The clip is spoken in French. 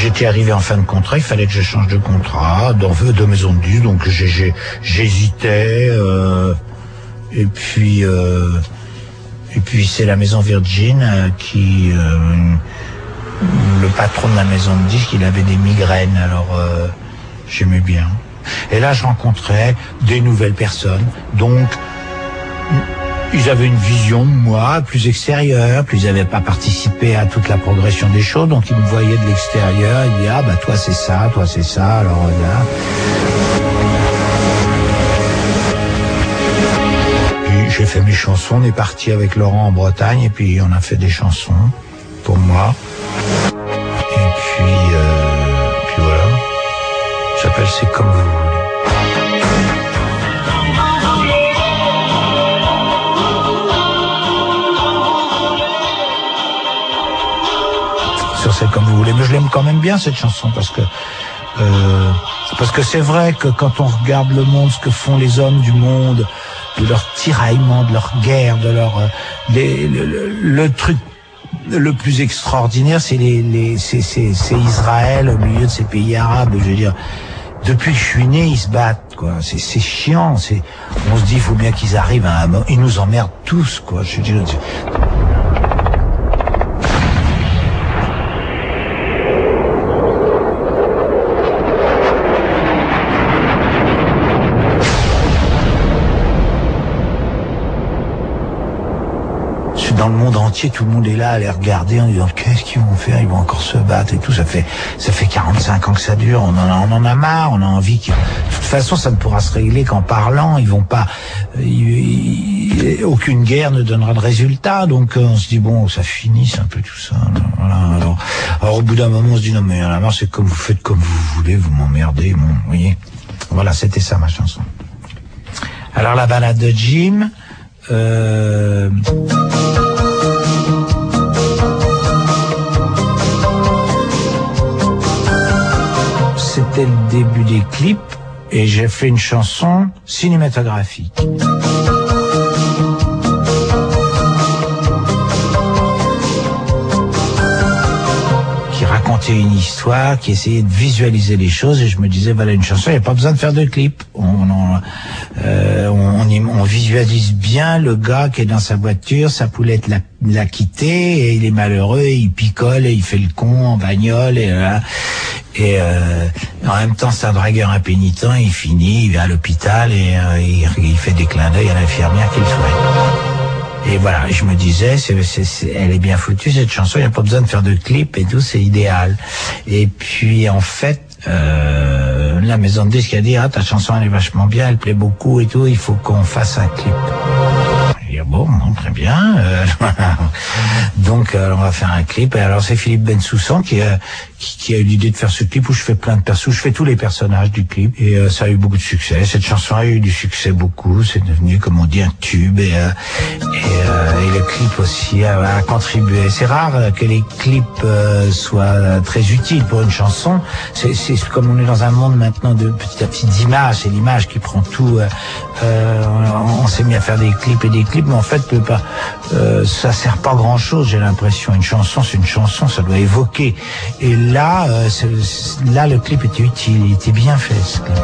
j'étais arrivé en fin de contrat, il fallait que je change de contrat, de maison de disques, donc j'hésitais, et puis c'est la maison Virgin qui, le patron de la maison de disques, il avait des migraines, alors j'aimais bien. Et là, je rencontrais des nouvelles personnes, donc ils avaient une vision de moi plus extérieure, puis ils n'avaient pas participé à toute la progression des choses, donc ils me voyaient de l'extérieur, ils disaient « Ah bah toi c'est ça, alors là... » Puis j'ai fait mes chansons, on est parti avec Laurent en Bretagne, et puis on a fait des chansons pour moi. Et puis voilà. Ça s'appelle C'est comme vous voulez. C'est comme vous voulez, mais je l'aime quand même bien cette chanson parce que c'est vrai que quand on regarde le monde, ce que font les hommes du monde, de leur tiraillement, de leur guerre, de leur le truc le plus extraordinaire, c'est c'est Israël au milieu de ces pays arabes. Je veux dire, depuis que je suis né, ils se battent, quoi. C'est chiant. On se dit, il faut bien qu'ils arrivent à un moment. Ils nous emmerdent tous, quoi. Je veux dire. Dans le monde entier, tout le monde est là à les regarder en disant qu'est-ce qu'ils vont faire, ils vont encore se battre et tout. Ça fait 45 ans que ça dure. On en a marre. On a envie que de toute façon, ça ne pourra se régler qu'en parlant. Ils vont pas. Aucune guerre ne donnera de résultat. Donc on se dit bon, ça finisse un peu tout ça. Voilà. Alors au bout d'un moment, on se dit non mais la marre, c'est comme vous faites comme vous voulez, vous m'emmerdez. Bon, vous voyez. Voilà, c'était ça ma chanson. Alors la balade de Jim. C'était le début des clips et j'ai fait une chanson cinématographique. Qui racontait une histoire, qui essayait de visualiser les choses et je me disais voilà une chanson, il n'y a pas besoin de faire de clip. On visualise bien le gars qui est dans sa voiture, sa poulette l'a quitté et il est malheureux, et il picole et il fait le con en bagnole et en même temps c'est un dragueur impénitent, il finit, il va à l'hôpital et il fait des clins d'œil à l'infirmière qu'il souhaite. Et voilà, je me disais, elle est bien foutue cette chanson, il n'y a pas besoin de faire de clip et tout, c'est idéal. Et puis en fait, la maison de disques a dit ta chanson elle est vachement bien, elle plaît beaucoup et tout, il faut qu'on fasse un clip. Et bon, très bien. Donc on va faire un clip. Et alors c'est Philippe Bensoussan qui a eu l'idée de faire ce clip où je fais plein de persos, je fais tous les personnages du clip et ça a eu beaucoup de succès. Cette chanson a eu du succès beaucoup, c'est devenu comme on dit un tube et le clip aussi a contribué. C'est rare que les clips soient très utiles pour une chanson. C'est comme on est dans un monde maintenant de petit à petit d'images, c'est l'image qui prend tout. On s'est mis à faire des clips et des clips, mais en fait ça sert pas grand chose, j'ai l'impression. Une chanson c'est une chanson, ça doit évoquer. Et là le clip était utile, il était bien fait ce clip.